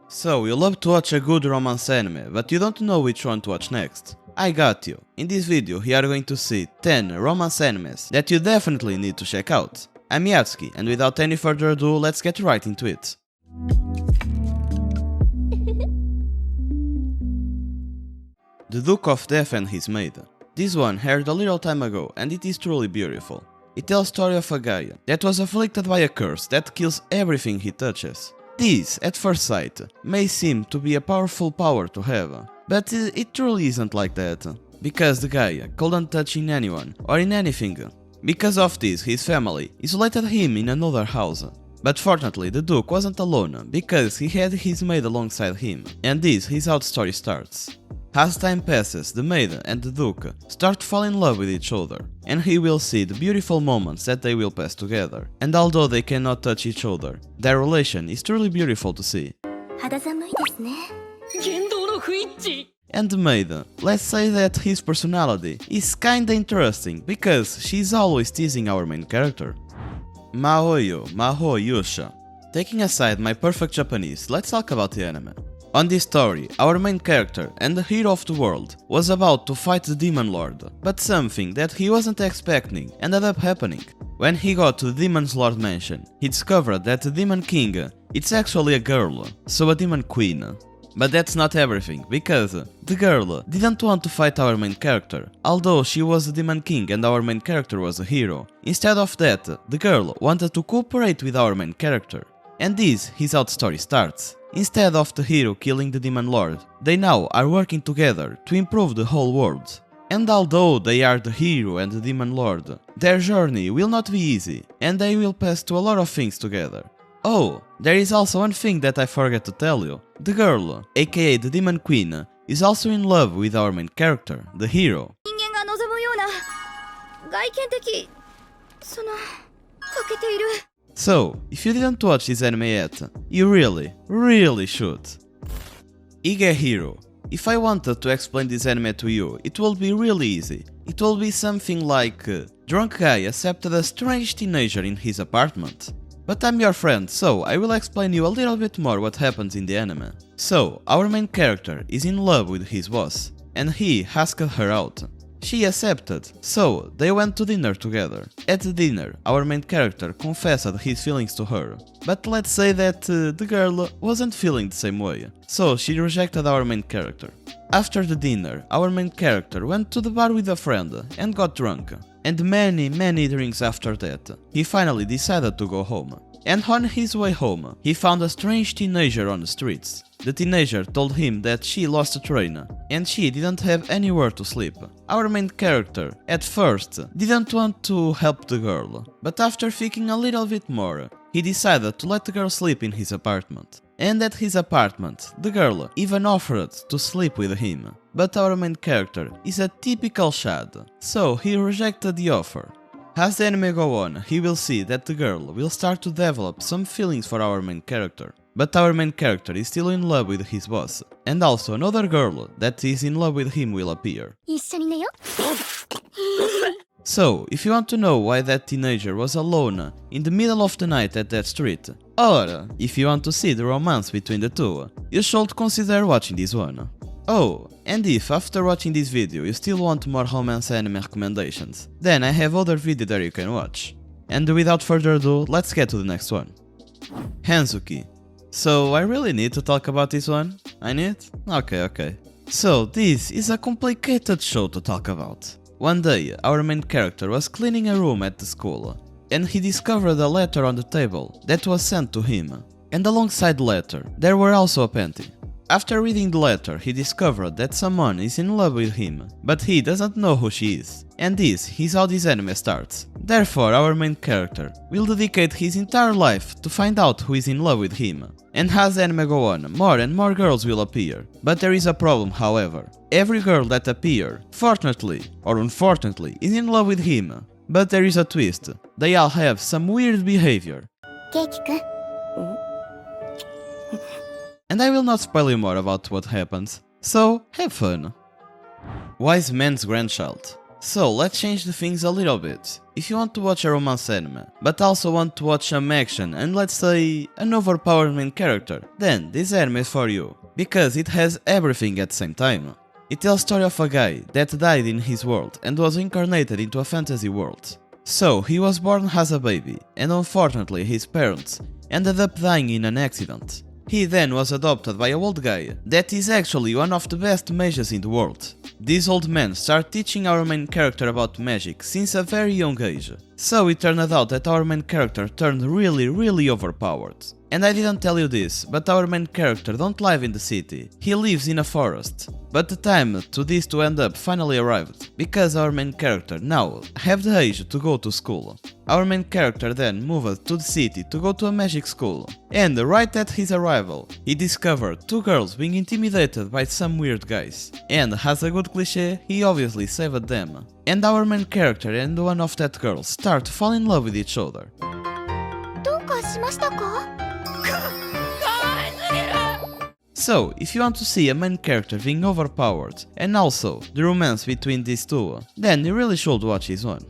So, you love to watch a good romance anime, but you don't know which one to watch next. I got you. In this video, we are going to see 10 romance animes that you definitely need to check out. I'm Yatsuki, and without any further ado, let's get right into it. The Duke of Death and His Maid. This one aired a little time ago, and it is truly beautiful. It tells the story of a guy that was afflicted by a curse that kills everything he touches. This, at first sight, may seem to be a powerful power to have, but it truly isn't like that, because the guy couldn't touch in anyone or in anything. Because of this, his family isolated him in another house. But fortunately, the Duke wasn't alone, because he had his maid alongside him, and this is how the story starts. As time passes, the maid and the Duke start to fall in love with each other, and he will see the beautiful moments that they will pass together. And although they cannot touch each other, their relation is truly beautiful to see. And the maid, let's say that his personality is kinda interesting, because she's always teasing our main character. Maoyuu, Yuusha. Taking aside my perfect Japanese, let's talk about the anime. On this story, our main character and the hero of the world was about to fight the Demon Lord, but something that he wasn't expecting ended up happening. When he got to the Demon Lord's mansion, he discovered that the Demon King it's actually a girl, so a Demon Queen. But that's not everything, because the girl didn't want to fight our main character, although she was the Demon King and our main character was a hero. Instead of that, the girl wanted to cooperate with our main character. And this is how the story starts. Instead of the hero killing the Demon Lord, they now are working together to improve the whole world. And although they are the hero and the Demon Lord, their journey will not be easy, and they will pass through a lot of things together. Oh, there is also one thing that I forgot to tell you. The girl, aka the Demon Queen, is also in love with our main character, the hero. So, if you didn't watch this anime yet, you really should. Higehiro. If I wanted to explain this anime to you, it will be really easy. It will be something like drunk guy accepted a strange teenager in his apartment. But I'm your friend, so I will explain you a little bit more what happens in the anime. So, our main character is in love with his boss, and he asked her out. She accepted, so they went to dinner together. At the dinner, our main character confessed his feelings to her, but let's say that the girl wasn't feeling the same way, so she rejected our main character. After the dinner, our main character went to the bar with a friend and got drunk, and many drinks after that, he finally decided to go home. And on his way home, he found a strange teenager on the streets. The teenager told him that she lost a train, and she didn't have anywhere to sleep. Our main character, at first, didn't want to help the girl, but after thinking a little bit more, he decided to let the girl sleep in his apartment. And at his apartment, the girl even offered to sleep with him. But our main character is a typical Shad, so he rejected the offer. As the anime goes on, he will see that the girl will start to develop some feelings for our main character. But our main character is still in love with his boss, and also another girl that is in love with him will appear. So, if you want to know why that teenager was alone in the middle of the night at that street, or if you want to see the romance between the two, you should consider watching this one. Oh, and if after watching this video you still want more romance anime recommendations, then I have other videos that you can watch. And without further ado, let's get to the next one. Hensuki. So I really need to talk about this one? I need? Okay. So this is a complicated show to talk about. One day, our main character was cleaning a room at the school, and he discovered a letter on the table that was sent to him. And alongside the letter, there were also a panty. After reading the letter, he discovered that someone is in love with him, but he doesn't know who she is. And this is how this anime starts. Therefore, our main character will dedicate his entire life to find out who is in love with him. And as the anime goes on, more and more girls will appear. But there is a problem, however. Every girl that appears, fortunately or unfortunately, is in love with him. But there is a twist. They all have some weird behavior. And I will not spoil you more about what happens, so have fun. Wise Man's Grandchild. So let's change the things a little bit. If you want to watch a romance anime, but also want to watch some action and let's say an overpowered main character, then this anime is for you, because it has everything at the same time. It tells the story of a guy that died in his world and was incarnated into a fantasy world. So he was born as a baby, and unfortunately his parents ended up dying in an accident. He then was adopted by an old guy that is actually one of the best mages in the world. This old man started teaching our main character about magic since a very young age. So it turned out that our main character turned really overpowered. And I didn't tell you this, but our main character don't live in the city, he lives in a forest. But the time to this to end up finally arrived, because our main character now have the age to go to school. Our main character then moved to the city to go to a magic school, and right at his arrival, he discovered two girls being intimidated by some weird guys. And as a good cliché, he obviously saved them. And our main character and one of that girl start to fall in love with each other. So, if you want to see a main character being overpowered, and also the romance between these two, then you really should watch this one.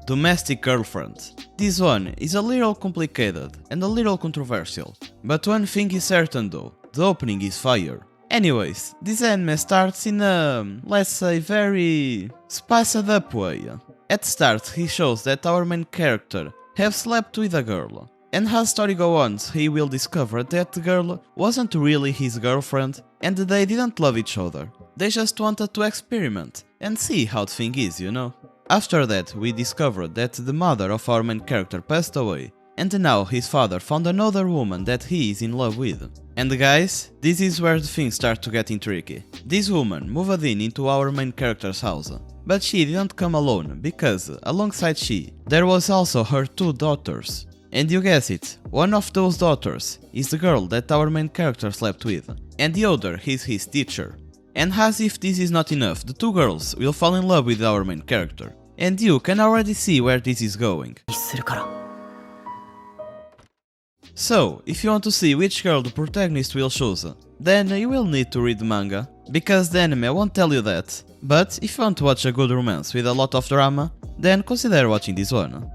Domestic Girlfriend. This one is a little complicated and a little controversial, but one thing is certain though, the opening is fire. Anyways, this anime starts in a, let's say, very spiced up way. At start he shows that our main character have slept with a girl. And as story goes on, he will discover that the girl wasn't really his girlfriend and they didn't love each other. They just wanted to experiment and see how the thing is, you know. After that, we discovered that the mother of our main character passed away, and now his father found another woman that he is in love with. And guys, this is where the things start to getting tricky. This woman moved into our main character's house, but she didn't come alone because, alongside she, there was also her two daughters. And you guess it, one of those daughters is the girl that our main character slept with, and the other is his teacher. And as if this is not enough, the two girls will fall in love with our main character. And you can already see where this is going. So, if you want to see which girl the protagonist will choose, then you will need to read the manga, because the anime won't tell you that. But if you want to watch a good romance with a lot of drama, then consider watching this one.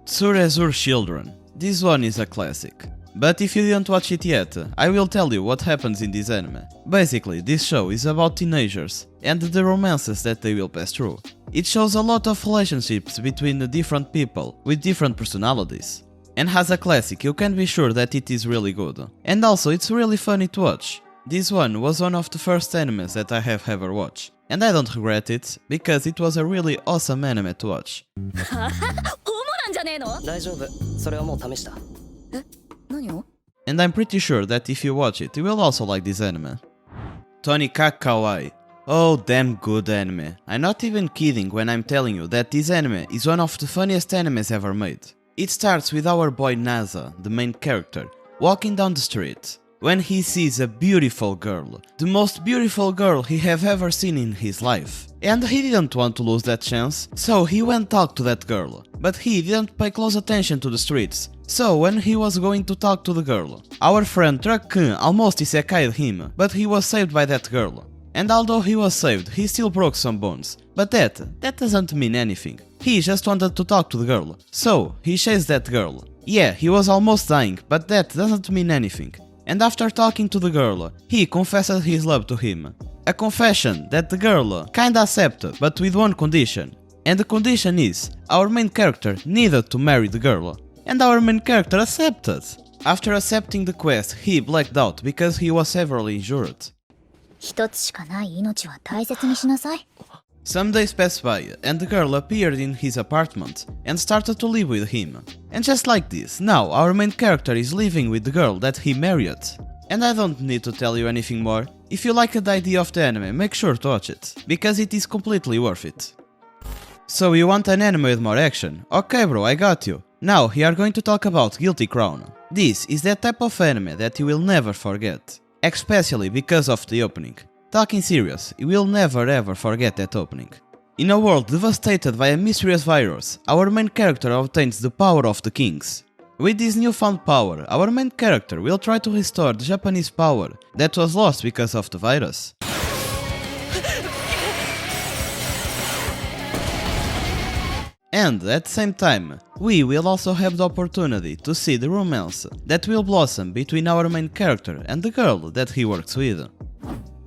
Tsurezure Children. This one is a classic. But if you didn't watch it yet, I will tell you what happens in this anime. Basically, this show is about teenagers and the romances that they will pass through. It shows a lot of relationships between the different people with different personalities. And as a classic, you can be sure that it is really good. And also, it's really funny to watch. This one was one of the first animes that I have ever watched. And I don't regret it, because it was a really awesome anime to watch. And I'm pretty sure that if you watch it, you will also like this anime. Tonikaku Kawaii. Oh, damn good anime. I'm not even kidding when I'm telling you that this anime is one of the funniest animes ever made. It starts with our boy Nasa, the main character, walking down the street, when he sees a beautiful girl, the most beautiful girl he have ever seen in his life. And he didn't want to lose that chance, so he went talk to that girl. But he didn't pay close attention to the streets, so when he was going to talk to the girl, our friend Truck-kun almost isekai'd him, but he was saved by that girl. And although he was saved, he still broke some bones. But that doesn't mean anything. He just wanted to talk to the girl, so he chased that girl. Yeah, he was almost dying, but that doesn't mean anything. And after talking to the girl, he confessed his love to him. A confession that the girl kinda accepted, but with one condition. And the condition is, our main character needed to marry the girl. And our main character accepted. After accepting the quest, he blacked out because he was severely injured. Some days passed by, and the girl appeared in his apartment and started to live with him. And just like this, now our main character is living with the girl that he married. And I don't need to tell you anything more. If you like the idea of the anime, make sure to watch it, because it is completely worth it. So you want an anime with more action? Okay bro, I got you. Now we are going to talk about Guilty Crown. This is that type of anime that you will never forget, especially because of the opening. Talking serious, you will never ever forget that opening. In a world devastated by a mysterious virus, our main character obtains the power of the kings. With this newfound power, our main character will try to restore the Japanese power that was lost because of the virus. And at the same time, we will also have the opportunity to see the romance that will blossom between our main character and the girl that he works with.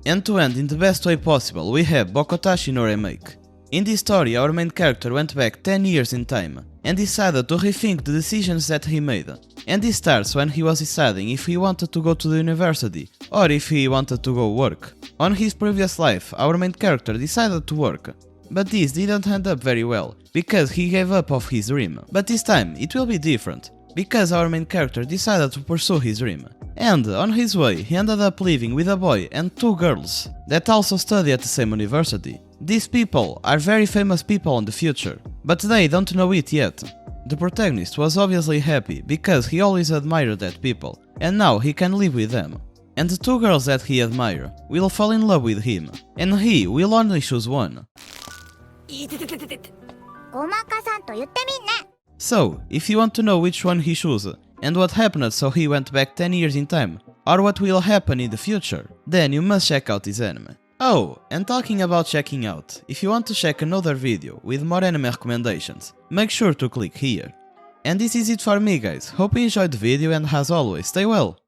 And to end in the best way possible, we have Bokutachi no Remake. In this story, our main character went back 10 years in time and decided to rethink the decisions that he made. And this starts when he was deciding if he wanted to go to the university or if he wanted to go work. On his previous life, our main character decided to work, but this didn't end up very well, because he gave up of his dream. But this time it will be different, because our main character decided to pursue his dream. And on his way, he ended up living with a boy and 2 girls that also study at the same university. These people are very famous people in the future, but they don't know it yet. The protagonist was obviously happy because he always admired that people, and now he can live with them. And the 2 girls that he admires will fall in love with him, and he will only choose one. So, if you want to know which one he chose, and what happened so he went back 10 years in time, or what will happen in the future, then you must check out this anime. Oh, and talking about checking out, if you want to check another video with more anime recommendations, make sure to click here. And this is it for me guys, hope you enjoyed the video and as always, stay well!